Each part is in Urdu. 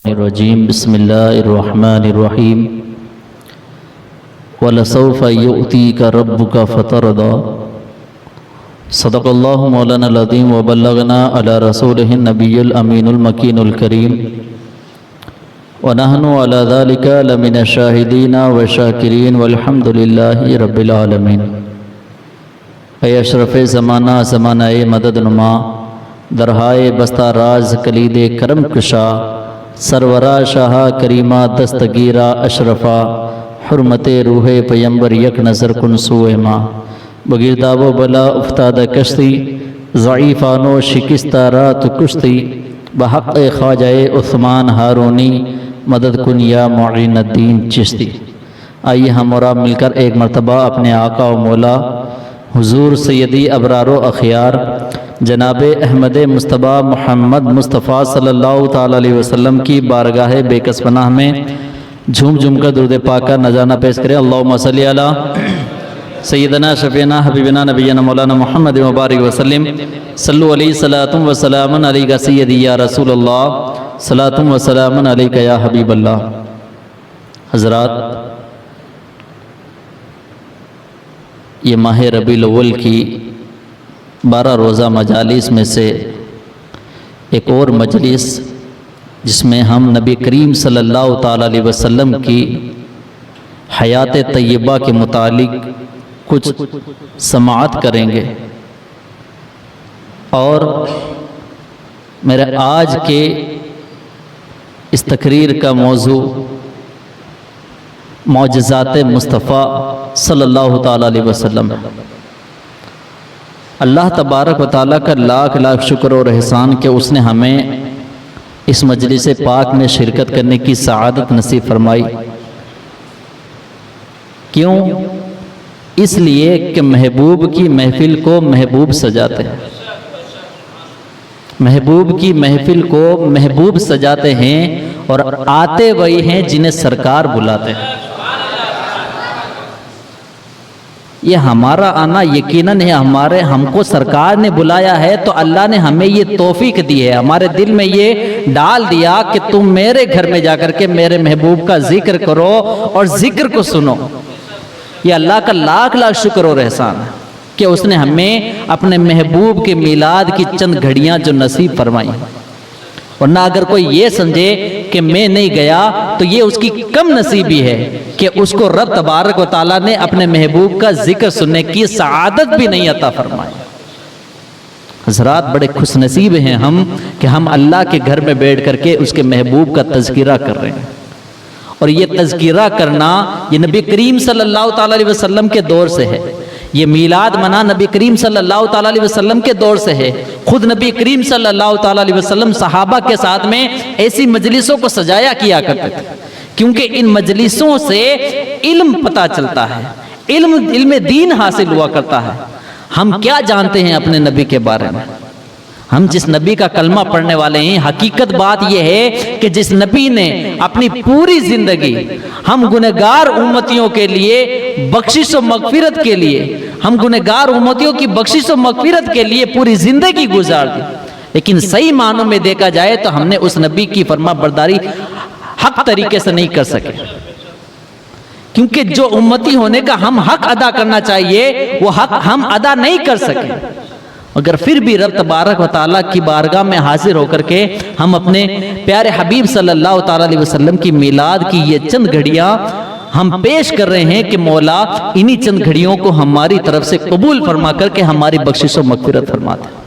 الرجیم بسم اللہ الرحمن الرحیم وَلَسَوْفَ يُؤْتِيكَ رَبُّكَ فَتَرْضَىٰ صدق اللہ مولانا العظیم وبلغنا علی رسولہ النبی الامین المکین الکریم ونحن علی ذلک لمن الشاہدین والشاکرین والحمد للہ رب العالمین۔ اے اشرف زمانہ زمانہ مدد نما، درہائے بستہ راز کلید کرم کشا، سرورا شاہ کریمہ دستگیرہ اشرفا، حرمت روح پیمبر یک نظر کن سوئے ماں، بغیر داب و بلا افتادہ کشتی، ضعیفانو شکستہ رات کشتی، بحق خواجہ عثمان ہارونی مدد کن یا معین الدین چشتی۔ آئیے ہم اور آپ مل کر ایک مرتبہ اپنے آقا و مولا حضور سیدی ابرار و اخیار جناب احمد مصطفیٰ محمد مصطفیٰ صلی اللہ تعالیٰ علیہ وسلم کی بارگاہ بے کس پناہ میں جھوم جھوم کر درود پاک کا نذرانہ پیش کریں۔ اللہم صلی علی سیدنا شفینا حبیبنا نبینا مولانا محمد مبارک وسلم، صلو علیہ صلاۃ و سلام علیک سیدی یا رسول اللہ، صلاۃ و سلام علیک یا حبیب اللہ۔ حضرات، یہ ماہ ربیع الاول کی 12 روزہ مجالس میں سے ایک اور مجلس، جس میں ہم نبی کریم صلی اللہ تعالیٰ علیہ وسلم کی حیات طیبہ کے متعلق کچھ سماعت کریں گے، اور میرے آج کے اس تقریر کا موضوع معجزات مصطفیٰ صلی اللہ تعالیٰ علیہ وسلم ہے۔ اللہ تبارک و تعالیٰ کا لاکھ لاکھ شکر اور احسان کہ اس نے ہمیں اس مجلس پاک میں شرکت کرنے کی سعادت نصیب فرمائی۔ کیوں؟ اس لیے کہ محبوب کی محفل کو محبوب سجاتے ہیں، محبوب کی محفل کو محبوب سجاتے ہیں، اور آتے وہی ہیں جنہیں سرکار بلاتے ہیں۔ یہ ہمارا آنا یقیناً ہے، ہم کو سرکار نے بلایا ہے تو اللہ نے ہمیں یہ توفیق دی ہے، ہمارے دل میں یہ ڈال دیا کہ تم میرے گھر میں جا کر کے میرے محبوب کا ذکر کرو اور ذکر کو سنو۔ یہ اللہ کا لاکھ لاکھ شکر اور احسان ہے کہ اس نے ہمیں اپنے محبوب کے میلاد کی چند گھڑیاں جو نصیب فرمائی، ورنہ اگر کوئی یہ سمجھے کہ میں نہیں گیا تو یہ اس کی کم نصیبی ہے کہ اس کو رب تبارک و تعالیٰ نے اپنے محبوب کا ذکر سننے کی سعادت بھی نہیں عطا فرمائی۔ حضرات، بڑے خوش نصیب ہیں ہم کہ ہم اللہ کے گھر میں بیٹھ کر کے اس کے محبوب کا تذکرہ کر رہے ہیں، اور یہ تذکرہ کرنا یہ نبی کریم صلی اللہ تعالیٰ علیہ وسلم کے دور سے ہے، یہ میلاد منا نبی کریم صلی اللہ تعالیٰ علیہ وسلم کے دور سے ہے۔ خود نبی کریم صلی اللہ تعالیٰ علیہ وسلم صحابہ کے ساتھ میں ایسی مجلسوں کو سجایا کیا کرتے تھے، کیونکہ ان مجلسوں سے علم پتہ چلتا ہے، علم دین حاصل ہوا کرتا ہے۔ ہم کیا جانتے ہیں اپنے نبی کے بارے میں؟ ہم جس نبی کا کلمہ پڑھنے والے ہیں، حقیقت بات یہ ہے کہ جس نبی نے اپنی پوری زندگی ہم گنہگار امتیوں کے لیے بخشش و مغفرت کے لیے، ہم گنہگار امتیوں کی بخشش و مغفرت کے لیے پوری زندگی گزار دی، لیکن صحیح معنوں میں دیکھا جائے تو ہم نے اس نبی کی فرما برداری حق طریقے سے نہیں کر سکے، کیونکہ جو امتی ہونے کا ہم حق ادا کرنا چاہیے وہ حق ہم ادا نہیں کر سکے، مگر پھر بھی رب تبارک و تعالیٰ کی بارگاہ میں حاضر ہو کر کے ہم اپنے پیارے حبیب صلی اللہ تعالیٰ علیہ وسلم کی میلاد کی یہ چند گھڑیاں ہم پیش کر رہے ہیں کہ مولا انہی چند گھڑیوں کو ہماری طرف سے قبول فرما کر کے ہماری بخشش و مغفرت فرماتے ہیں۔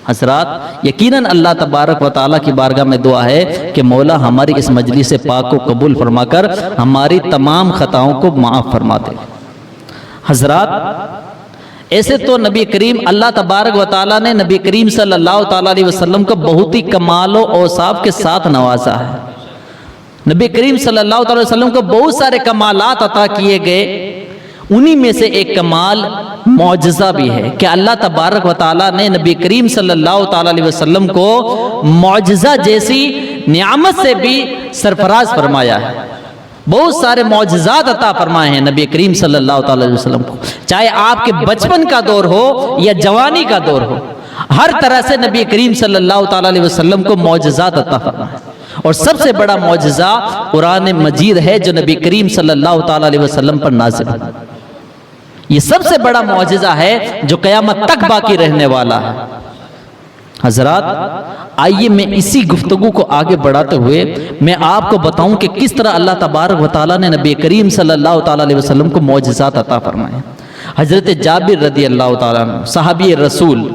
حضرات، یقیناً اللہ تبارک و تعالیٰ کی بارگاہ میں دعا ہے کہ مولا ہماری اس مجلس پاک کو قبول فرما کر ہماری تمام خطاؤں کو معاف فرماتے ہیں۔ حضرات، ایسے تو نبی کریم اللہ تبارک و تعالیٰ نے نبی کریم صلی اللہ تعالیٰ علیہ وسلم کو بہت ہی کمال و اوصاف کے ساتھ نوازا ہے۔ نبی کریم صلی اللہ تعالیٰ علیہ وسلم کو بہت سارے کمالات عطا کیے گئے، انہی میں سے ایک کمال معجزہ بھی ہے کہ اللہ تبارک و تعالیٰ نے نبی کریم صلی اللہ تعالیٰ علیہ وسلم کو معجزہ جیسی نعمت سے بھی سرفراز فرمایا ہے۔ بہت سارے معجزات عطا فرمائے ہیں نبی کریم صلی اللہ تعالیٰ علیہ وسلم کو، چاہے آپ کے بچپن کا دور ہو یا جوانی کا دور ہو، ہر طرح سے نبی کریم صلی اللہ تعالیٰ علیہ وسلم کو معجزات عطا فرمائے۔ اور سب سے بڑا معجزہ قرآن مجید ہے جو نبی کریم صلی اللہ تعالی علیہ وسلم پر نازل ہے. یہ سب سے بڑا معجزہ ہے جو قیامت تک باقی رہنے والا ہے. حضرات آئیے میں اسی گفتگو کو آگے بڑھاتے ہوئے میں آپ کو بتاؤں کہ کس طرح اللہ تبارک و تعالیٰ نے نبی کریم صلی اللہ تعالیٰ علیہ وسلم کو معجزات عطا فرمائے. حضرت جابر رضی اللہ تعالیٰ عنہ صحابی رسول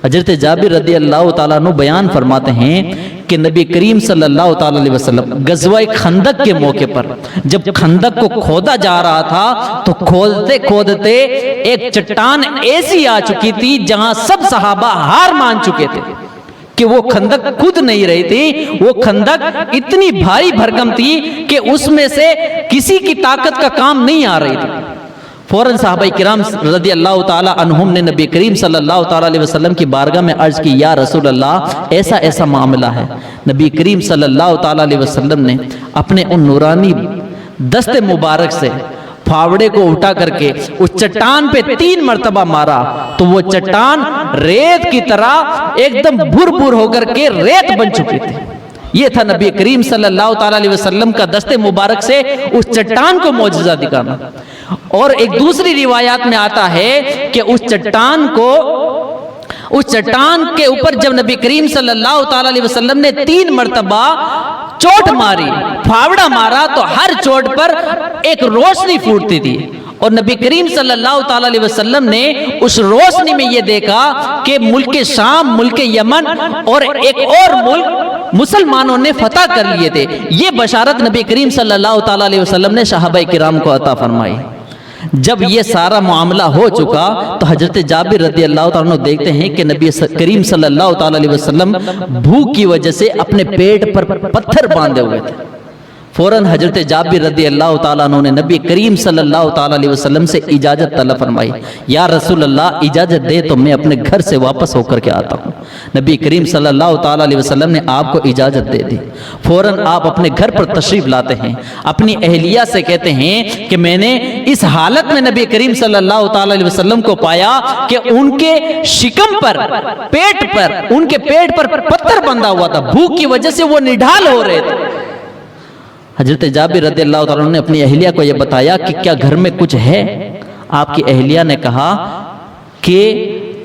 حضرت جابر رضی اللہ تعالیٰ عنہ بیان فرماتے ہیں کہ نبی کریم صلی اللہ تعالیٰ علیہ وسلم غزوہ خندق کے موقع پر جب خندق کو کھودا جا رہا تھا تو کھودتے کھودتے ایک چٹان ایسی آ چکی تھی جہاں سب صحابہ ہار مان چکے تھے کہ وہ خندق کود نہیں رہی تھی. وہ خندق اتنی بھاری بھرکم تھی کہ اس میں سے کسی کی طاقت کا کام نہیں آ رہی تھی. فوراً صحابہ کرام رضی اللہ تعالی عنہم نے نبی کریم صلی اللہ تعالی علیہ وسلم کی بارگاہ میں عرض کی یا رسول اللہ ایسا ایسا معاملہ ہے. نبی کریم صلی اللہ تعالی علیہ وسلم نے اپنے ان نورانی دست مبارک سے پھاوڑے کو اٹھا کر کے اس چٹان پہ 3 مرتبہ مارا تو وہ چٹان ریت کی طرح ایک دم بھر بھر ہو کر کے ریت بن چکی تھی. یہ تھا نبی کریم صلی اللہ تعالی علیہ وسلم کا دست مبارک سے اس چٹان کو معجزہ دکھانا. اور ایک دوسری روایات میں آتا ہے کہ اس چٹان کے اوپر جب نبی کریم صلی اللہ تعالی علیہ وسلم نے 3 مرتبہ چوٹ ماری پھاوڑا مارا تو ہر چوٹ پر ایک روشنی پھوٹتی تھی. اور نبی کریم صلی اللہ تعالی علیہ وسلم نے اس روشنی میں یہ دیکھا کہ ملک شام ملک یمن اور ایک اور ملک مسلمانوں نے فتح کر لیے تھے. یہ بشارت نبی کریم صلی اللہ تعالی علیہ وسلم نے صحابہ کرام کو عطا فرمائی. جب یہ سارا معاملہ ہو چکا تو حضرت جابر رضی اللہ تعالیٰ عنہ دیکھتے ہیں کہ نبی کریم صلی اللہ تعالی علیہ وسلم بھوک کی وجہ سے اپنے پیٹ پر پتھر باندھے ہوئے تھے. فوراً حضرت جابر رضی اللہ تعالیٰ عنہ نے نبی کریم صلی اللہ تعالیٰ علیہ وسلم سے اجازت طلب فرمائی. یا رسول اللہ اجازت دے تو میں اپنے گھر سے واپس ہو کر کے آتا ہوں. نبی کریم صلی اللہ تعالیٰ علیہ وسلم نے آپ کو اجازت دے دی. فوراً آپ اپنے گھر پر تشریف لاتے ہیں. اپنی اہلیہ سے کہتے ہیں کہ میں نے اس حالت میں نبی کریم صلی اللہ تعالیٰ علیہ وسلم کو پایا کہ ان کے شکم پر ان کے پیٹ پر پتھر بندھا ہوا تھا. بھوک کی وجہ سے وہ نڈھال ہو رہے تھے. حضرت جابر رضی اللہ تعالیٰ نے اپنی اہلیہ کو یہ بتایا کہ کیا گھر میں کچھ ہے. آپ کی اہلیہ نے کہا کہ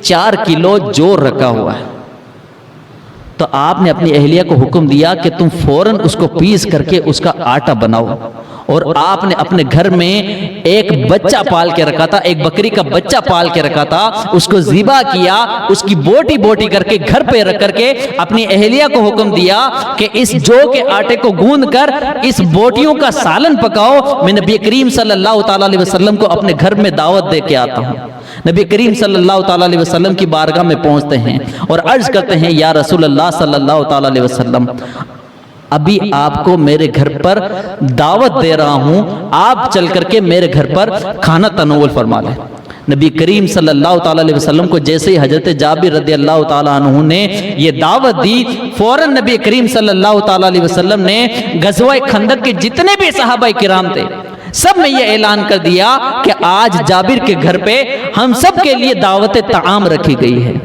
4 کلو جور رکھا ہوا ہے. تو آپ نے اپنی اہلیہ کو حکم دیا کہ تم فوراً اس کو پیس کر کے اس کا آٹا بناؤ. اور آپ نے اپنے گھر میں ایک بچہ پال کے رکھا تھا, ایک بکری کا بچہ پال کے رکھا تھا. اس کو ذبح کیا, اس کی بوٹی بوٹی کر کے گھر پہ رکھ کر کے اپنی اہلیہ کو حکم دیا کہ اس جو کے آٹے کو گوندھ کر اس بوٹیوں کا سالن پکاؤ. میں نبی کریم صلی اللہ تعالی علیہ وسلم کو اپنے گھر میں دعوت دے کے آتا ہوں. نبی کریم صلی اللہ تعالی علیہ وسلم کی بارگاہ میں پہنچتے ہیں اور عرض کرتے ہیں یا رسول اللہ صلی اللہ تعالی علیہ وسلم ابھی آپ کو میرے گھر پر دعوت دے رہا ہوں, آپ چل کر کے میرے گھر پر کھانا تناول فرما لیں. نبی کریم صلی اللہ تعالی علیہ وسلم کو جیسے ہی حضرت جابر رضی اللہ تعالی عنہ نے یہ دعوت دی, فوراً نبی کریم صلی اللہ تعالی علیہ وسلم نے غزوہ خندق کے جتنے بھی صحابہ کرام تھے سب میں یہ اعلان کر دیا کہ آج جابر کے گھر پہ ہم سب کے لیے دعوت طعام رکھی گئی ہے.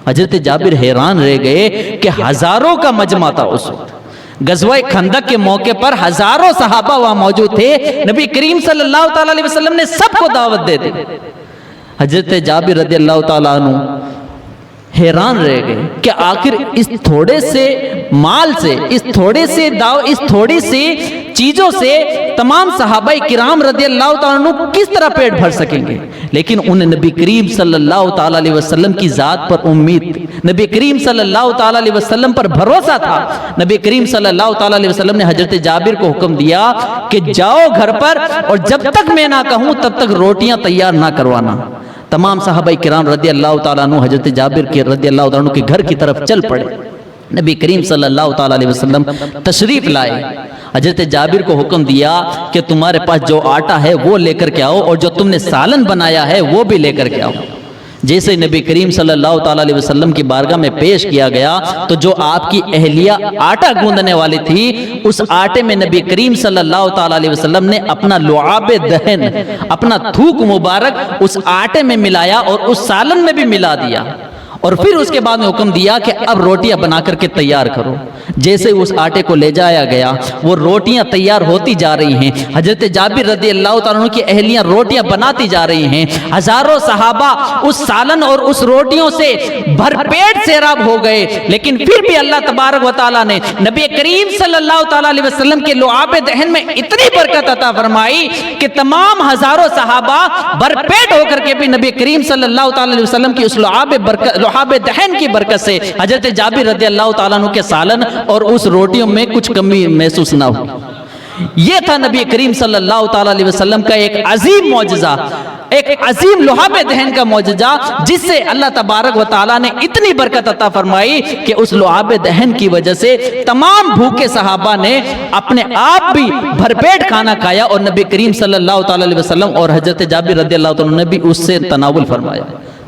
حضرت جابر حیران رہ گئے کہ ہزاروں کا مجمع تھا. اس وقت غزوہ خندق کے موقع پر ہزاروں صحابہ وہاں موجود تھے. نبی کریم صلی اللہ تعالی علیہ وسلم نے سب کو دعوت دے دی. حضرت جابر رضی اللہ تعالیٰ عنہ حیران رہ گئے کہ آخر اس تھوڑے سے مال سے اس تھوڑی سی چیزوں سے تمام صحابہ کرام رضی اللہ تعالیٰ عنہ کس طرح پیٹ بھر سکیں گے. لیکن انہیں نبی کریم صلی اللہ تعالیٰ علیہ وسلم کی ذات پر امید تھی, نبی کریم صلی اللہ تعالیٰ علیہ وسلم پر بھروسہ تھا. نبی کریم صلی اللہ تعالیٰ علیہ وسلم نے حضرت جابر کو حکم دیا کہ جاؤ گھر پر اور جب تک میں نہ کہوں تب تک روٹیاں تیار نہ کروانا. تمام صحابہ کرام رضی اللہ تعالیٰ عنہ حضرت جابر کے رضی اللہ تعالیٰ عنہ کے گھر کی طرف چل پڑے. نبی کریم صلی اللہ تعالیٰ علیہ وسلم تشریف لائے. حضرت جابر کو حکم دیا کہ تمہارے پاس جو آٹا ہے وہ لے کر کے آؤ اور جو تم نے سالن بنایا ہے وہ بھی لے کر کے آؤ. جیسے نبی کریم صلی اللہ تعالیٰ علیہ وسلم کی بارگاہ میں پیش کیا گیا تو جو آپ کی اہلیہ آٹا گوندنے والی تھی اس آٹے میں نبی کریم صلی اللہ تعالیٰ علیہ وسلم نے اپنا لعاب دہن, اپنا تھوک مبارک اس آٹے میں ملایا اور اس سالن میں بھی ملا دیا. اور پھر اس کے بعد میں حکم دیا کہ اب روٹیاں بنا کر کے تیار کرو. جیسے اس آٹے کو لے جایا گیا وہ روٹیاں تیار ہوتی جا رہی ہیں. حضرت جابر رضی اللہ تعالیٰ عنہ کی اہلیاں روٹیاں بناتی جا رہی ہیں. ہزاروں صحابہ اس سالن اور اس روٹیوں سے بھر پیٹ سیراب ہو گئے. لیکن پھر بھی اللہ تبارک و تعالیٰ نے نبی کریم صلی اللہ تعالیٰ علیہ وسلم کے لعاب دہن میں اتنی برکت عطا فرمائی کہ تمام ہزاروں صحابہ بھر پیٹ ہو کر کے بھی نبی کریم صلی اللہ تعالیٰ علیہ وسلم کی اس لعاب دہن کی برکت سے حضرت جابر رضی اللہ تعالیٰ عنہ کے سالن اور اس روٹیوں میں کچھ کمی محسوس نہ ہو. یہ تھا نبی کریم صلی اللہ تعالیٰ علیہ وسلم کا ایک عظیم معجزہ, ایک عظیم لعاب دہن کا معجزہ, جس سے اللہ تبارک و تعالیٰ نے اتنی برکت عطا فرمائی کہ اس لعاب دہن کی وجہ سے تمام بھوکے صحابہ نے اپنے آپ بھی بھر پیٹ کھانا کھایا اور نبی کریم صلی اللہ تعالیٰ علیہ وسلم اور حضرت جابر رضی اللہ تعالیٰ نے بھی اس سے تناول فرمایا.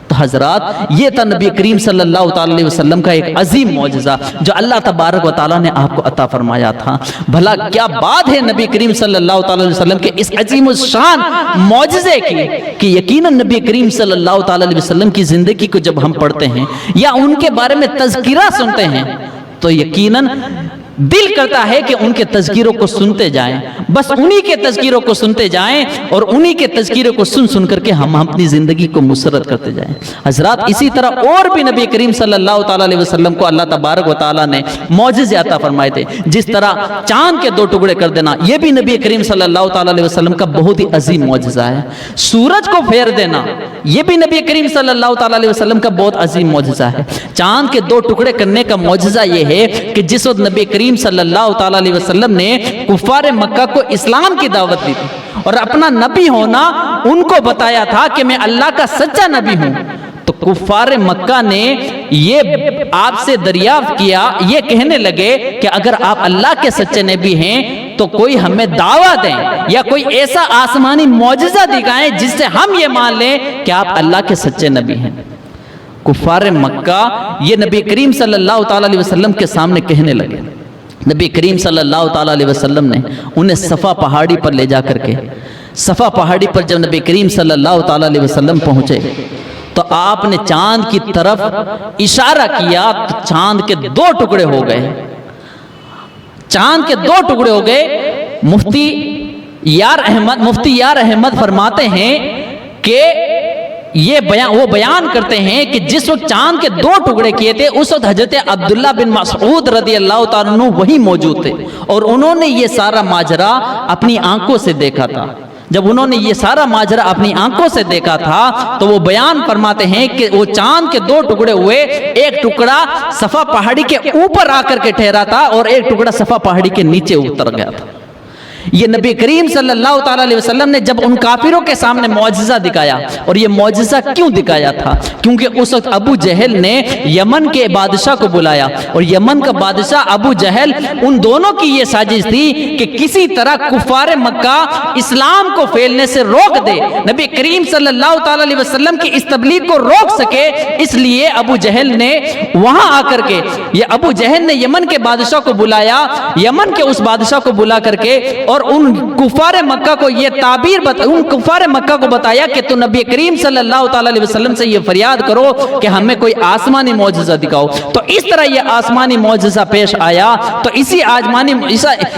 تو حضرات یہ تھا نبی کریم صلی اللہ تعالیٰ علیہ وسلم کا ایک عظیم معجزہ جو اللہ تبارک و تعالیٰ نے آپ کو عطا فرمایا تھا. بھلا کیا بات ہے نبی کریم صلی اللہ تعالیٰ علیہ وسلم کے اس عظیم الشان معجزے کی کہ یقیناً نبی کریم صلی اللہ تعالیٰ علیہ وسلم کی زندگی کو جب ہم پڑھتے ہیں یا ان کے بارے میں تذکرہ سنتے ہیں تو یقیناً دل کرتا ہے کہ ان کے تذکیروں کو سنتے جائیں, بس انہی کے تذکیروں کو سنتے جائیں اور انہی کے تذکیروں کو سن کر کے ہم اپنی زندگی کو مسرت کرتے جائیں. حضرات اسی طرح اور بھی نبی کریم صلی اللہ تعالیٰ علیہ وسلم کو اللہ تبارک و تعالیٰ نے معجزے عطا فرمائے تھے. جس طرح چاند کے 2 ٹکڑے کر دینا یہ بھی نبی کریم صلی اللہ تعالیٰ علیہ وسلم کا بہت ہی عظیم معجزہ ہے. سورج کو پھیر دینا یہ بھی نبی کریم صلی اللہ تعالیٰ علیہ وسلم کا بہت عظیم معجزہ ہے. چاند کے 2 ٹکڑے کرنے کا معجزہ یہ ہے کہ جس وقت نبی کریم صلی اللہ تعالیٰ علیہ وسلم نے کفار مکہ کو اسلام کی دعوت دی تھی اور اپنا نبی ہونا ان کو بتایا تھا کہ میں اللہ کا سچا نبی ہوں, تو کفار مکہ نے یہ آپ سے دریافت کیا, یہ کہنے لگے کہ اگر آپ اللہ کے سچے نبی ہیں تو کوئی ہمیں دعویٰ دیں یا کوئی ایسا آسمانی معجزہ دکھائیں جس سے ہم یہ مان لیں کہ آپ اللہ کے سچے نبی ہیں. کفار مکہ یہ نبی کریم صلی اللہ تعالیٰ علیہ وسلم کے سامنے کہنے لگے. نبی کریم صلی اللہ تعالیٰ علیہ وسلم نے انہیں صفا پہاڑی پر لے جا کر کے, صفا پہاڑی پر جب نبی کریم صلی اللہ تعالیٰ علیہ وسلم پہنچے تو آپ نے چاند کی طرف اشارہ کیا تو چاند کے 2 ٹکڑے ہو گئے. چاند کے 2 ٹکڑے ہو گئے. مفتی یار احمد فرماتے ہیں کہ وہ بیان کرتے ہیں کہ جس وقت چاند کے 2 ٹکڑے کیے تھے اس وقت حضرت عبداللہ بن مسعود رضی اللہ تعالیٰ عنہ وہی موجود تھے اور انہوں نے یہ سارا ماجرا اپنی آنکھوں سے دیکھا تھا. جب انہوں نے یہ سارا ماجرا اپنی آنکھوں سے دیکھا تھا تو وہ بیان فرماتے ہیں کہ وہ چاند کے 2 ٹکڑے ہوئے, ایک ٹکڑا صفا پہاڑی کے اوپر آ کر کے ٹھہرا تھا اور ایک ٹکڑا صفا پہاڑی کے نیچے اتر گیا تھا. یہ نبی کریم صلی اللہ تعالیٰ علیہ وسلم نے جب ان کافروں کے سامنے معجزہ دکھایا, اور یہ معجزہ کیوں دکھایا تھا کیونکہ اس وقت ابو جہل نے یمن کے بادشاہ کو بلایا اور یمن کا بادشاہ ابو جہل, ان دونوں کی یہ سازش تھی کہ کسی طرح کفار مکہ اسلام کو پھیلنے سے روک دے, نبی کریم صلی اللہ تعالیٰ علیہ وسلم کی اس تبلیغ کو روک سکے. اس لیے ابو جہل نے وہاں آ کر کے ابو جہل نے یمن کے بادشاہ کو بلایا, یمن کے اس بادشاہ کو بلا کر کے اور ان کفار مکہ کو یہ تعبیر ان کفار مکہ کو بتایا کہ تو نبی کریم صلی اللہ تعالیٰ علیہ وسلم سے یہ فریاد کرو کہ ہمیں کوئی آسمانی معجزہ دکھاؤ. تو اس طرح یہ آسمانی معجزہ پیش آیا. تو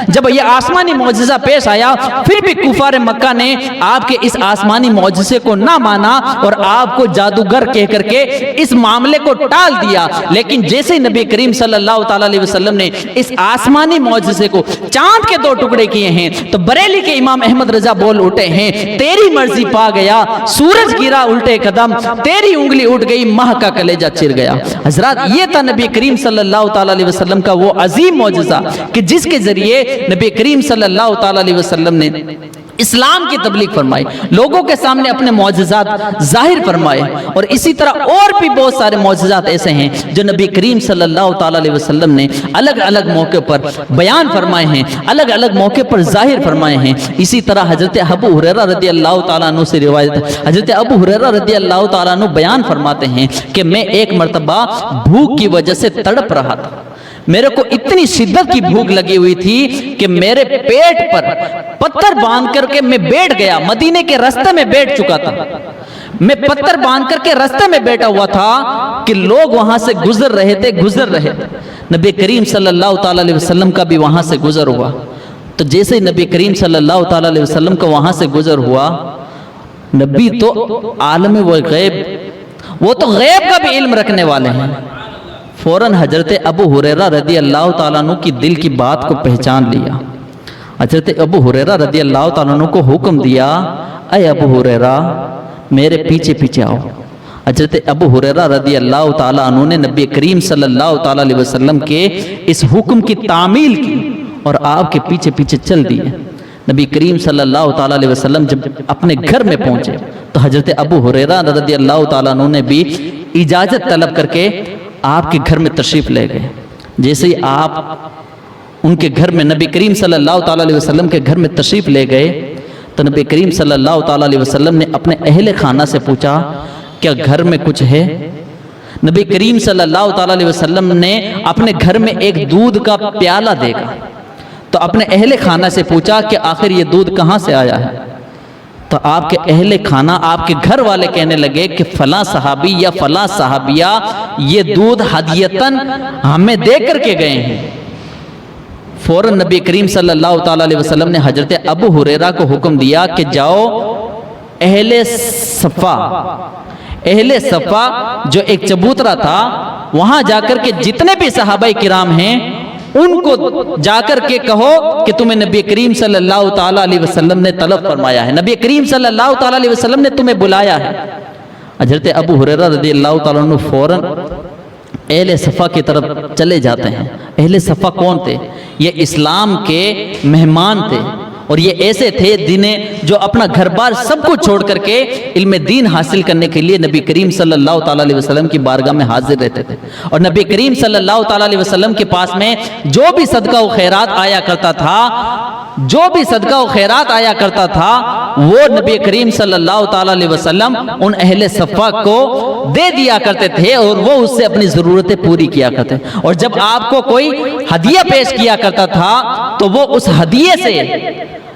جب یہ آسمانی معجزہ پیش آیا پھر بھی کفار مکہ نے آپ کے اس آسمانی معجزے کو نہ مانا اور آپ کو جادوگر کہہ کر کے اس معاملے کو ٹال دیا. لیکن جیسے نبی کریم صلی اللہ تعالیٰ علیہ وسلم نے اس آسمانی معجزے کو چاند کے 2 ٹکڑے کیے ہیں تو بریلی کے امام احمد رضا بول اٹھے ہیں, تیری مرضی پا گیا سورج گرا الٹے قدم, تیری انگلی اٹھ گئی ماہ کا کلیجہ چر گیا. حضرات یہ تھا نبی کریم صلی اللہ تعالیٰ علیہ وسلم کا وہ عظیم معجزہ کہ جس کے ذریعے نبی کریم صلی اللہ تعالیٰ علیہ وسلم نے اسلام کی تبلیغ فرمائی, لوگوں کے سامنے اپنے معجزات ظاہر فرمائے. اور اسی طرح اور بھی بہت سارے معجزات ایسے ہیں جو نبی کریم صلی اللہ تعالیٰ علیہ وسلم نے الگ الگ موقع پر بیان فرمائے ہیں, الگ الگ موقع پر ظاہر فرمائے ہیں. اسی طرح حضرت ابو ہریرہ رضی اللہ تعالیٰ عنہ سے روایت ہے, حضرت ابو ہریرہ رضی اللہ تعالیٰ عنہ بیان فرماتے ہیں کہ میں ایک مرتبہ بھوک کی وجہ سے تڑپ رہا تھا. میرے کو اتنی شدت کی بھوک لگی ہوئی تھی کہ میرے پیٹ پر پتھر باندھ کر کے میں بیٹھ گیا, مدینے کے راستے میں بیٹھ چکا تھا. میں پتھر باندھ کر کے راستے میں بیٹھا ہوا تھا کہ لوگ وہاں سے گزر رہے تھے نبی کریم صلی اللہ تعالیٰ علیہ وسلم کا بھی وہاں سے گزر ہوا. تو جیسے نبی کریم صلی اللہ تعالیٰ علیہ وسلم کا وہاں سے گزر ہوا، نبی تو عالم وہ غیب، وہ تو غیب کا بھی علم رکھنے والے ہیں. فوراً حضرت ابو ہریرہ رضی اللہ تعالیٰ عنہ کی دل کی بات کو پہچان لیا. حضرت ابو ہریرہ رضی اللہ تعالیٰ عنہ کو حکم دیا، اے ابو ہریرہ میرے پیچھے پیچھے آؤ. حضرت ابو ہریرہ رضی اللہ تعالیٰ عنہ نے نبی کریم صلی اللہ تعالیٰ علیہ وسلم کے اس حکم کی تعمیل کی اور آپ کے پیچھے پیچھے چل دیے. نبی کریم صلی اللہ تعالیٰ علیہ وسلم جب اپنے گھر میں پہنچے تو حضرت ابو ہریرہ رضی اللہ تعالیٰ عنہ نے بھی اجازت طلب کر کے آپ کے گھر میں تشریف لے گئے. جیسے ہی آپ ان کے گھر میں نبی کریم صلی اللہ تعالیٰ علیہ وسلم کے گھر میں تشریف لے گئے تو نبی کریم صلی اللہ تعالیٰ علیہ وسلم نے اپنے اہل خانہ سے پوچھا کیا گھر میں کچھ ہے؟ نبی کریم صلی اللہ تعالیٰ علیہ وسلم نے اپنے گھر میں ایک دودھ کا پیالہ دیکھا تو اپنے اہل خانہ سے پوچھا کہ آخر یہ دودھ کہاں سے آیا ہے؟ تو آپ کے اہل خانہ، آپ کے گھر والے کہنے لگے کہ فلاں صحابی یا فلاں صحابیہ یہ دودھ ہدیتاً ہمیں دے کر کے گئے ہیں. فوراً نبی کریم صلی اللہ تعالیٰ علیہ وسلم نے حضرت ابو ہریرہ کو حکم دیا کہ جاؤ اہل صفا جو ایک چبوترا تھا وہاں جا کر کے جتنے بھی صحابہ کرام ہیں ان کو جا کر کے کہو کہ تمہیں نبی کریم صلی اللہ تعالیٰ علیہ وسلم نے طلب فرمایا ہے، نبی کریم صلی اللہ تعالیٰ علیہ وسلم نے تمہیں بلایا ہے. حضرت ابو ہریرہ رضی اللہ تعالیٰ عنہ فوراً اہل صفا کی طرف چلے جاتے ہیں. اہل صفا کون تھے؟ یہ اسلام کے مہمان تھے اور یہ ایسے تھے جنہیں جو اپنا گھر بار سب کو چھوڑ کر کے علم دین حاصل کرنے کے لیے نبی کریم صلی اللہ تعالیٰ علیہ وسلم کی بارگاہ میں حاضر رہتے تھے. اور نبی کریم صلی اللہ تعالیٰ علیہ وسلم کے پاس میں جو بھی صدقہ و خیرات آیا کرتا تھا وہ نبی کریم صلی اللہ تعالیٰ علیہ وسلم ان اہل صفا کو دے دیا کرتے تھے اور وہ اس سے اپنی ضرورتیں پوری کیا کرتے. اور جب آپ کو کوئی ہدیہ پیش کیا کرتا تھا تو وہ اس ہدیے سے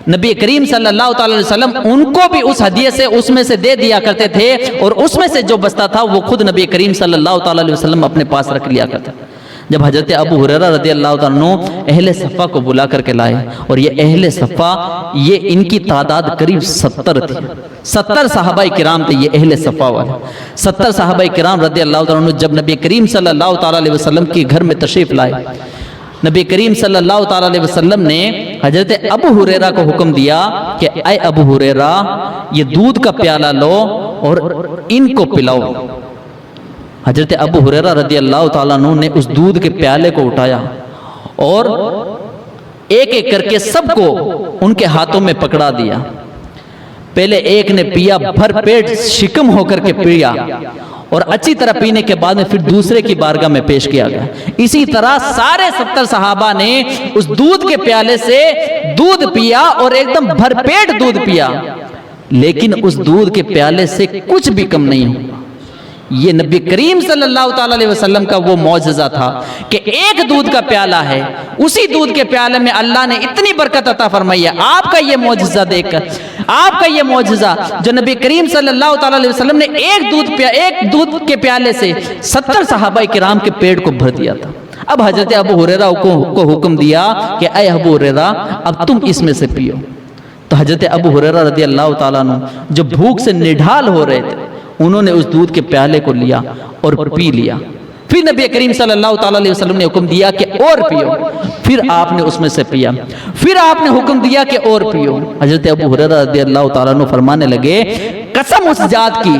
نبی کریم صلی اللہ تعالیٰ علیہ وسلم ان کو بھی اس ہدیے سے اس میں سے دے دیا کرتے تھے اور اس میں سے جو بچتا تھا وہ خود نبی کریم صلی اللہ تعالیٰ علیہ وسلم اپنے پاس رکھ لیا کرتے. جب حضرت ابو ہریرہ رضی اللہ تعالیٰ عنہ اہل صفا کو بلا کر کے لائے اور یہ اہل صفا یہ ان کی تعداد قریب 70 تھی. 70 صحابہ کرام تھے یہ اہل صفا والے. 70 صحابہ کرام رضی اللہ تعالیٰ عنہ جب نبی کریم صلی اللہ تعالیٰ علیہ وسلم کے گھر میں تشریف لائے، نبی کریم صلی اللہ تعالیٰ علیہ وسلم نے حضرت ابو ہریرہ کو حکم دیا کہ اے ابو ہریرہ یہ دودھ کا پیالہ لو اور ان کو پلاؤ. حضرت ابو ہریرہ رضی اللہ تعالیٰ عنہ نے اس دودھ کے پیالے کو اٹھایا اور ایک ایک کر کے سب کو ان کے ہاتھوں میں پکڑا دیا. پہلے ایک نے پیا، بھر پیٹ شکم ہو کر کے پیا اور اچھی طرح پینے کے بعد میں پھر دوسرے کی بارگاہ میں پیش کیا گیا. اسی طرح سارے 70 صحابہ نے اس دودھ کے پیالے سے دودھ پیا اور ایک دم بھر پیٹ دودھ پیا، لیکن اس دودھ کے پیالے سے کچھ بھی کم نہیں ہوا. یہ نبی کریم صلی اللہ تعالیٰ علیہ وسلم کا وہ معجزہ تھا کہ ایک دودھ کا پیالہ ہے، اسی دودھ کے پیالے میں اللہ نے اتنی برکت عطا فرمائی ہے. آپ کا یہ معجزہ دیکھ کر، آپ کا یہ معجزہ جو نبی کریم صلی اللہ تعالیٰ علیہ وسلم نے ایک دودھ کے پیالے سے 70 صحابہ کرام کے پیٹ کو بھر دیا تھا. اب حضرت ابو ہریرہ کو حکم دیا کہ اے ابو ہریرہ اب تم اس میں سے پیو. تو حضرت ابو ہریرہ رضی اللہ تعالیٰ عنہ جو بھوک سے نڈھال ہو رہے تھے انہوں نے اس دودھ کے پیالے کو لیا اور پی لیا. پھر نبی کریم صلی اللہ تعالیٰ علیہ وسلم نے حکم دیا کہ اور پیو. پھر آپ نے اس میں سے پیا. پھر آپ نے حکم دیا کہ اور پیو. حضرت ابو ہریرہ رضی اللہ تعالیٰ عنہ فرمانے لگے قسم اس ذات کی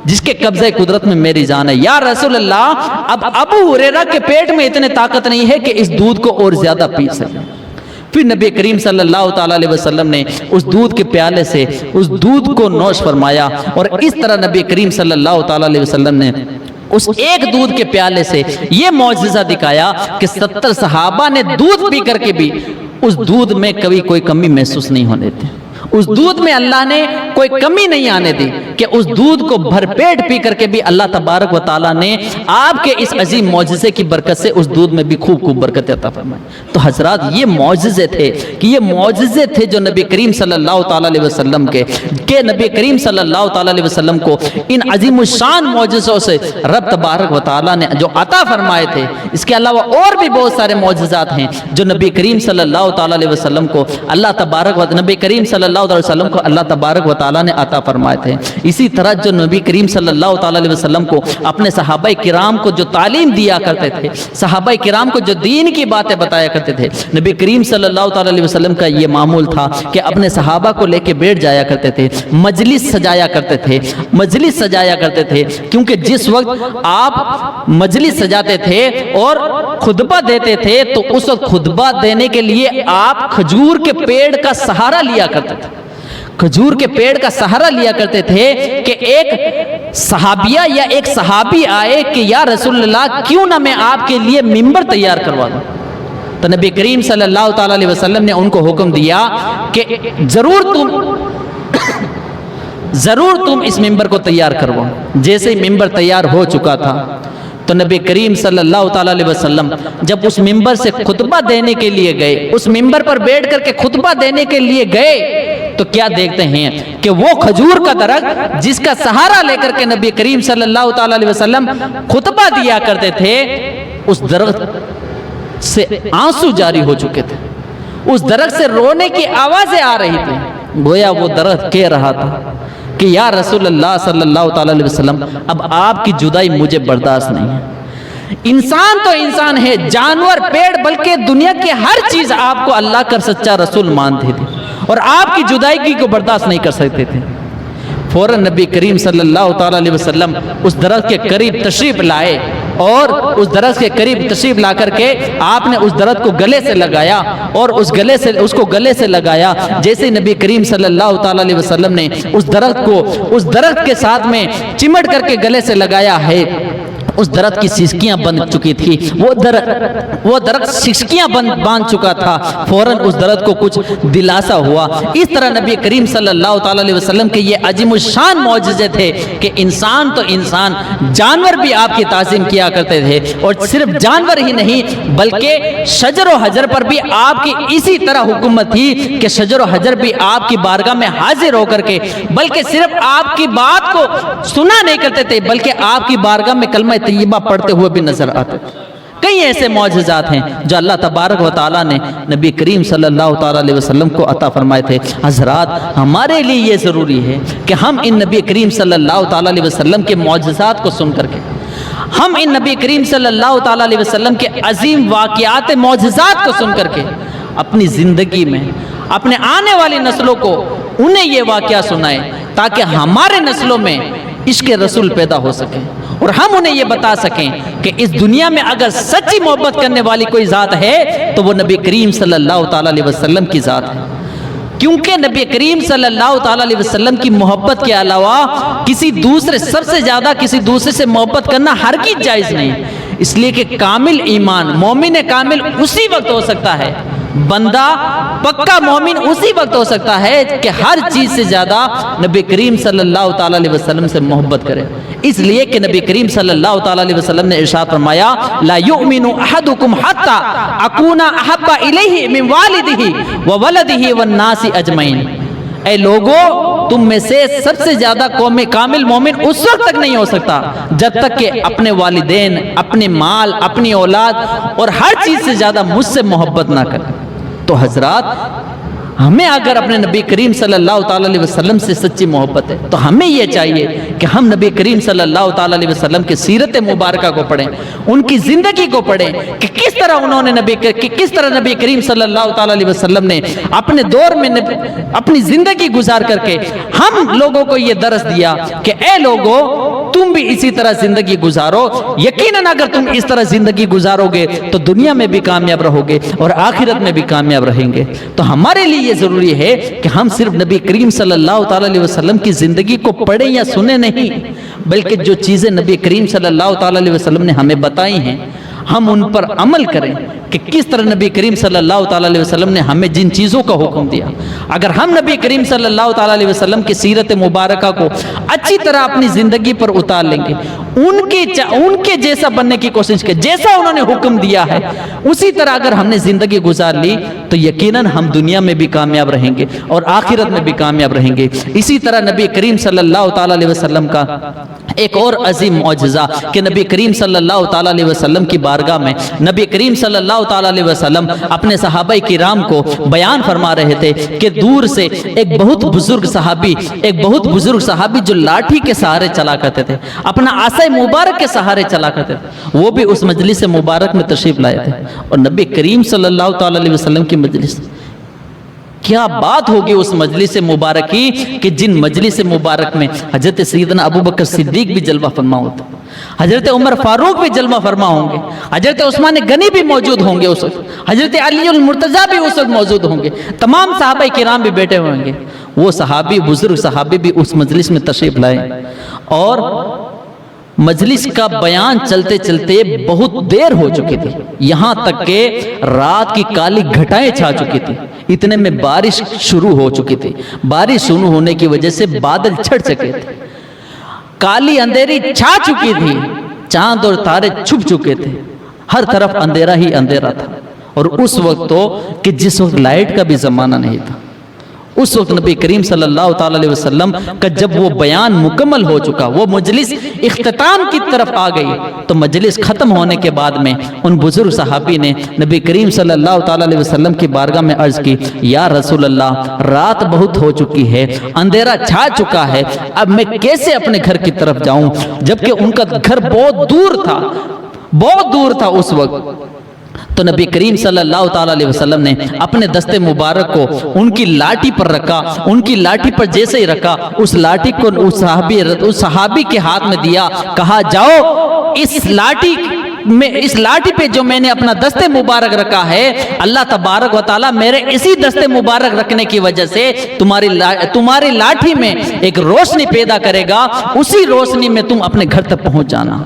جس کے قبضہ قدرت میں میری جان ہے، یا رسول اللہ اب ابو ہریرہ کے پیٹ میں اتنے طاقت نہیں ہے کہ اس دودھ کو اور زیادہ پی سکے. پھر نبی کریم صلی اللہ تعالیٰ علیہ وسلم نے اس دودھ کے پیالے سے اس دودھ کو نوش فرمایا اور اس طرح نبی کریم صلی اللہ تعالیٰ علیہ وسلم نے اس ایک دودھ کے پیالے سے یہ معجزہ دکھایا کہ 70 صحابہ نے دودھ پی کر کے بھی اس دودھ میں کبھی کوئی کمی محسوس نہیں ہونے تھی. اس دودھ میں اللہ نے کوئی کمی نہیں آنے دی کہ اس دودھ کو بھر پیٹ پی کر کے بھی اللہ تبارک و تعالیٰ نے آپ کے اس عظیم معجزے کی برکت سے اس دودھ میں بھی خوب خوب برکت عطا فرمائی۔ تو حضرات یہ معجزے تھے کہ یہ معجزے تھے جو نبی کریم صلی اللہ تعالیٰ علیہ وسلم کہ نبی کریم صلی اللہ تعالیٰ علیہ وسلم کو ان عظیم الشان معجزوں سے رب تبارک و تعالیٰ نے جو عطا فرمائے تھے۔ اس کے علاوہ اور بھی بہت سارے معجزات ہیں جو نبی کریم صلی اللہ تعالیٰ علیہ وسلم کو اللہ تبارک و نبی کریم صلی اللہ علیہ وسلم کو اللہ تبارک و تعالیٰ نے عطا فرمائے تھے۔ اسی طرح جو نبی کریم صلی اللہ تعالیٰ علیہ وسلم کو اپنے صحابہ کرام کو جو تعلیم دیا کرتے تھے، صحابہ کرام کو جو دین کی باتیں بتایا کرتے تھے، نبی کریم صلی اللہ تعالیٰ علیہ وسلم کا یہ معمول تھا کہ اپنے صحابہ کو لے کے بیٹھ جایا کرتے تھے، مجلس سجایا کرتے تھے، مجلس سجایا کرتے تھے، کیونکہ جس وقت آپ مجلس سجاتے تھے اور خطبہ دیتے تھے تو اس وقت خطبہ دینے کے لیے آپ کھجور کے پیڑ کا سہارا لیا کرتے تھے، کھجور کے پیڑ کا سہارا لیا کرتے تھے کہ ایک صحابیہ یا ایک صحابی آئے کہ یا رسول اللہ کیوں نہ میں آپ کے لیے ممبر تیار کروا دوں۔ تو نبی کریم صلی اللہ تعالیٰ علیہ وسلم نے ان کو حکم دیا کہ ضرور تم اس ممبر کو تیار کرو۔ جیسے ہی ممبر تیار ہو چکا تھا تو نبی کریم صلی اللہ تعالیٰ علیہ وسلم جب اس ممبر سے خطبہ دینے کے لیے گئے، اس ممبر پر بیٹھ کر کے خطبہ دینے کے لیے گئے، تو کیا دیکھتے ہیں کہ وہ کھجور کا درخت جس کا سہارا لے کر کے نبی کریم صلی اللہ تعالیٰ علیہ وسلم خطبہ دیا کرتے تھے، اس درخت سے آنسو جاری ہو چکے تھے، اس درخت سے رونے کی آوازیں آ رہی تھی۔ گویا وہ درخت کہہ رہا تھا کہ یا رسول اللہ صلی اللہ تعالیٰ علیہ وسلم اب آپ کی جدائی مجھے برداشت نہیں ہے۔ انسان تو انسان ہے، جانور، پیڑ، بلکہ دنیا کی ہر چیز آپ کو اللہ کا سچا رسول مانتے تھے اور آپ کی جدائی کو برداشت نہیں کر سکتے تھے۔ فوراً نبی کریم صلی اللہ تعالیٰ علیہ وسلم اس درخت کے قریب تشریف لائے اور اس درخت کے قریب تشریف لا کر کے آپ نے اس درخت کو گلے سے لگایا اور اس کو گلے سے لگایا۔ جیسے نبی کریم صلی اللہ تعالیٰ علیہ وسلم نے اس درخت کے ساتھ میں چمٹ کر کے گلے سے لگایا ہے، اس درخت کی سسکیاں بن چکی تھی، وہ درخت سسکیاں باندھ چکا تھا۔ فوراً اس درخت کو کچھ دلاسا ہوا۔ اس طرح نبی کریم صلی اللہ تعالیٰ علیہ وسلم کے یہ عظیم الشان معجزے تھے کہ انسان تو انسان، جانور بھی آپ کی تعظیم کیا کرتے تھے، اور صرف جانور ہی نہیں بلکہ شجر و حجر پر بھی آپ کی اسی طرح حکومت تھی کہ شجر و حجر بھی آپ کی بارگاہ میں حاضر ہو کر کے بلکہ صرف آپ کی بات کو سنا نہیں کرتے تھے بلکہ آپ کی بارگاہ میں کلمہ طیبہ پڑھتے ہوئے بھی نظر آتے تھے۔ کئی ایسے معجزات ہیں جو اللہ تبارک و تعالیٰ نے نبی کریم صلی اللہ تعالیٰ علیہ وسلم کو عطا فرمائے تھے۔ حضرات ہمارے لیے یہ ضروری ہے کہ ہم ان نبی کریم صلی اللہ تعالیٰ علیہ وسلم کے معجزات کو سن کر کے، ہم ان نبی کریم صلی اللہ تعالیٰ علیہ وسلم کے عظیم واقعات معجزات کو سن کر کے اپنی زندگی میں اپنے آنے والی نسلوں کو انہیں یہ واقعہ سنائیں تاکہ ہمارے نسلوں میں عشق رسول پیدا ہو سکے اور ہم انہیں یہ بتا سکیں کہ اس دنیا میں اگر سچی محبت کرنے والی کوئی ذات ہے تو وہ نبی کریم صلی اللہ تعالیٰ علیہ وسلم کی ذات ہے، کیونکہ نبی کریم صلی اللہ تعالیٰ علیہ وسلم کی محبت کے علاوہ سب سے زیادہ کسی دوسرے سے محبت کرنا ہرگز جائز نہیں، اس لیے کہ کامل ایمان، مومن کامل اسی وقت ہو سکتا ہے، بندہ پکا مومن اسی وقت ہو سکتا ہے کہ ہر چیز سے زیادہ نبی کریم صلی اللہ تعالیٰ علیہ وسلم سے محبت کرے۔ اس لیے کہ نبی کریم صلی اللہ تعالیٰ علیہ وسلم نے ارشاد فرمایا لا یؤمن احدکم حتی اکون احب الیہ من والدہ وولدہ والناس اجمعین۔ اے لوگو، تم میں سے سب سے زیادہ کامل مومن اس وقت تک نہیں ہو سکتا جب تک کہ اپنے والدین، اپنے مال، اپنی اولاد اور ہر چیز سے زیادہ مجھ سے محبت نہ کرے۔ تو حضرات ہمیں اگر اپنے نبی کریم صلی اللہ تعالیٰ علیہ وسلم سے سچی محبت ہے تو ہمیں یہ چاہیے کہ ہم نبی کریم صلی اللہ تعالیٰ علیہ وسلم کی سیرت مبارکہ کو پڑھیں، ان کی زندگی کو پڑھیں کہ کس طرح نبی کریم صلی اللہ تعالیٰ علیہ وسلم نے اپنے دور میں اپنی زندگی گزار کر کے ہم لوگوں کو یہ درس دیا کہ اے لوگوں، تم بھی اسی طرح زندگی گزارو۔ یقیناً اگر تم اس طرح زندگی گزارو گے تو دنیا میں بھی کامیاب رہو گے اور آخرت میں بھی کامیاب رہیں گے۔ تو ہمارے لیے یہ ضروری ہے کہ ہم صرف نبی کریم صلی اللہ تعالیٰ علیہ وسلم کی زندگی کو پڑھیں یا سنیں نہیں، بلکہ جو چیزیں نبی کریم صلی اللہ تعالیٰ علیہ وسلم نے ہمیں بتائی ہیں ہم ان پر عمل کریں کہ کس طرح نبی کریم صلی اللہ تعالیٰ علیہ وسلم نے ہمیں جن چیزوں کا حکم دیا، اگر ہم نبی کریم صلی اللہ تعالیٰ علیہ وسلم کی سیرت مبارکہ کو اچھی طرح اپنی زندگی پر اتار لیں گے، ان کے جیسا بننے کی کوشش کریں، جیسا انہوں نے حکم دیا ہے اسی طرح اگر ہم نے زندگی گزار لی تو یقیناً ہم دنیا میں بھی کامیاب رہیں گے اور آخرت میں بھی کامیاب رہیں گے۔ اسی طرح نبی کریم صلی اللہ تعالیٰ علیہ وسلم کا ایک اور عظیم معجزہ کہ نبی کریم صلی اللہ تعالیٰ علیہ وسلم کی بارگاہ میں نبی کریم صلی اللہ تعالیٰ علیہ وسلم اپنے صحابہ کرام کو بیان فرما رہے تھے کہ دور سے ایک بہت بزرگ صحابی جو لاٹھی کے سہارے چلا کرتے تھے، اپنا عصا مبارک کے سہارے چلا کرتے تھے، وہ بھی اس مجلس مبارک میں تشریف لائے تھے۔ اور نبی کریم صلی اللہ تعالیٰ علیہ وسلم کی مجلس، کیا بات ہوگی اس مجلس مبارک کی کہ جن مجلس مبارک میں حضرت سیدنا ابو بکر صدیق بھی جلوہ فرما ہوتے، حضرت عمر فاروق بھی جلوہ فرما ہوں گے، حضرت عثمان غنی بھی موجود ہوں گے اس وقت، حضرت علی المرتضیٰ بھی اس وقت موجود ہوں گے، تمام صحابہ کرام بھی بیٹھے ہوئے ہوں گے۔ وہ صحابی، بزرگ صحابی بھی اس مجلس میں تشریف لائے اور مجلس کا بیان چلتے چلتے بہت دیر ہو چکی تھی، یہاں تک کہ رات کی کالی گھٹائیں چھا چکی تھی، اتنے میں بارش شروع ہو چکی تھی۔ بارش شروع ہونے کی وجہ سے بادل چھٹ چکے تھے، کالی اندھیری چھا چکی تھی، چاند اور تارے چھپ چکے تھے، ہر طرف اندھیرا ہی اندھیرا تھا۔ اور اس وقت تو کہ جس وقت لائٹ کا بھی زمانہ نہیں تھا، اس وقت نبی کریم صلی اللہ تعالیٰ علیہ وسلم کا جب وہ بیان مکمل ہو چکا، وہ مجلس اختتام کی طرف آ گئی، تو مجلس ختم ہونے کے بعد میں ان بزرگ صحابی نے نبی کریم صلی اللہ تعالیٰ علیہ وسلم کی بارگاہ میں عرض کی، یا رسول اللہ، رات بہت ہو چکی ہے، اندھیرا چھا چکا ہے، اب میں کیسے اپنے گھر کی طرف جاؤں؟ جبکہ ان کا گھر بہت دور تھا اس وقت۔ تو نبی کریم صلی اللہ تعالیٰ علیہ وسلم نے اپنے دست مبارک کو ان کی لاٹھی پر رکھا، ان کی لاٹھی پر جیسے ہی رکھا، اس لاٹھی کو اس صحابی کے ہاتھ میں دیا، کہا جاؤ اس لاٹھی پہ جو میں نے اپنا دست مبارک رکھا ہے، اللہ تبارک و تعالیٰ میرے اسی دست مبارک رکھنے کی وجہ سے تمہاری لاٹھی میں ایک روشنی پیدا کرے گا، اسی روشنی میں تم اپنے گھر تک پہنچ جانا۔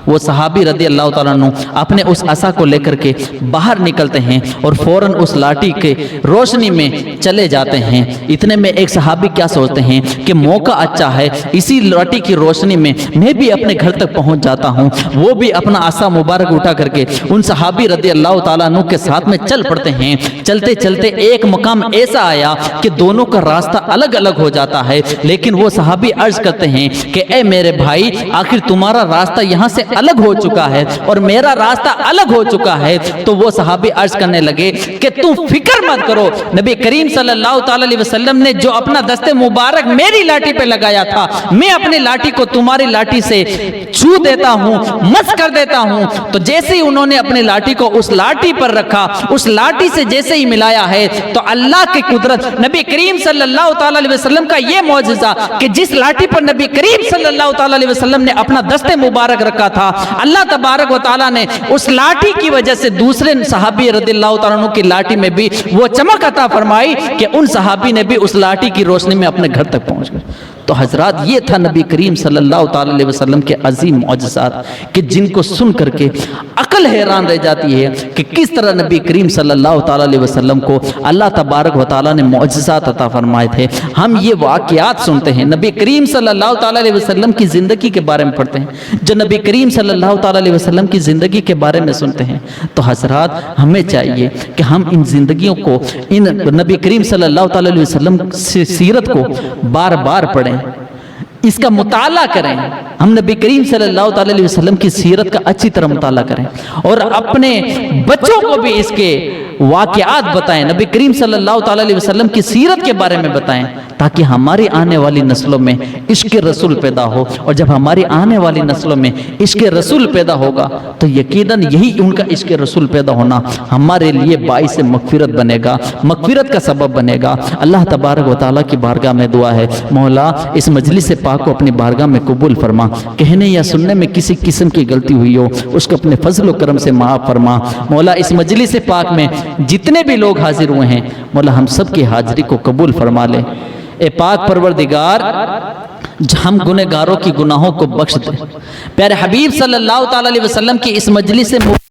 وہ صحابی رضی اللہ تعالیٰ عنہ اپنے اس عصا کو لے کر کے باہر نکلتے ہیں اور فوراً اس لاٹھی کے روشنی میں چلے جاتے ہیں۔ اتنے میں ایک صحابی کیا سوچتے ہیں کہ موقع اچھا ہے، اسی لاٹھی کی روشنی میں میں بھی اپنے گھر تک پہنچ جاتا ہوں۔ وہ بھی اپنا عصا مبارک اٹھا کر کے ان صحابی رضی اللہ تعالیٰ عنہ کے ساتھ میں چل پڑتے ہیں۔ چلتے چلتے ایک مقام ایسا آیا کہ دونوں کا راستہ الگ الگ ہو جاتا ہے، لیکن وہ صحابی عرض کرتے ہیں کہ اے میرے بھائی، آخر تمہارا راستہ یہاں سے الگ ہو چکا ہے اور میرا راستہ الگ ہو چکا ہے۔ تو وہ صحابی عرض کرنے لگے کہ تم فکر مت کرو، نبی کریم صلی اللہ تعالیٰ علیہ وسلم نے جو اپنا دست مبارک میری لاٹھی پہ لگایا تھا، میں اپنی لاٹھی کو تمہاری لاٹھی سے چھو دیتا ہوں، مس کر دیتا ہوں۔ تو جیسے ہی انہوں نے اپنی لاٹھی کو اس لاٹھی پر رکھا، اس لاٹھی سے جیسے ہی ملایا ہے، تو اللہ کی قدرت، نبی کریم صلی اللہ تعالیٰ علیہ وسلم کا یہ معجزہ کہ جس لاٹھی پر نبی کریم صلی اللہ تعالیٰ علیہ وسلم نے اپنا دست مبارک رکھا تھا، اللہ تبارک و تعالیٰ نے اس لاٹھی کی وجہ سے دوسرے صحابی رضی اللہ تعالیٰ عنہ کی لاٹھی میں بھی وہ چمک عطا فرمائی کہ ان صحابی نے بھی اس لاٹھی کی روشنی میں اپنے گھر تک پہنچ گئے۔ تو حضرات، یہ تھا نبی کریم صلی اللہ تعالیٰ علیہ وسلم کے عظیم معجزات کہ جن کو سن کر کے عقل حیران رہ جاتی ہے کہ کس طرح نبی کریم صلی اللہ تعالیٰ علیہ وسلم کو اللہ تبارک و تعالیٰ نے معجزات عطا فرمائے تھے۔ ہم یہ واقعات سنتے ہیں، نبی کریم صلی اللہ تعالیٰ علیہ وسلم کی زندگی کے بارے میں پڑھتے ہیں، جو نبی کریم صلی اللہ تعالیٰ علیہ وسلم کی زندگی کے بارے میں سنتے ہیں، تو حضرات ہمیں چاہیے کہ ہم ان زندگیوں کو، ان نبی کریم صلی اللہ تعالیٰ علیہ وسلم سے سیرت کو بار بار پڑھیں، اس کا مطالعہ کریں۔ ہم نبی کریم صلی اللہ تعالیٰ علیہ وسلم کی سیرت کا اچھی طرح مطالعہ کریں اور اپنے بچوں کو بھی اس کے واقعات بتائیں، نبی کریم صلی اللہ تعالیٰ علیہ وسلم کی سیرت کے بارے میں بتائیں، تاکہ ہماری آنے والی نسلوں میں عشق رسول پیدا ہو۔ اور جب ہماری آنے والی نسلوں میں عشق رسول پیدا ہوگا تو یقیناً یہی ان کا عشق رسول پیدا ہونا ہمارے لیے باعث مغفرت بنے گا، مغفرت کا سبب بنے گا۔ اللہ تبارک و تعالیٰ کی بارگاہ میں دعا ہے، مولا اس مجلس پاک کو اپنی بارگاہ میں قبول فرما، کہنے یا سننے میں کسی قسم کی غلطی ہوئی ہو اس کو اپنے فضل و کرم سے معاف فرما۔ مولا اس مجلس پاک میں جتنے بھی لوگ حاضر ہوئے ہیں، مولا ہم سب کی حاضری کو قبول فرما لے۔ اے پاک پروردگار، ہم گنہگاروں کی گناہوں کو بخش دے۔ پیارے حبیب صلی اللہ تعالیٰ علیہ وسلم کی اس مجلس سے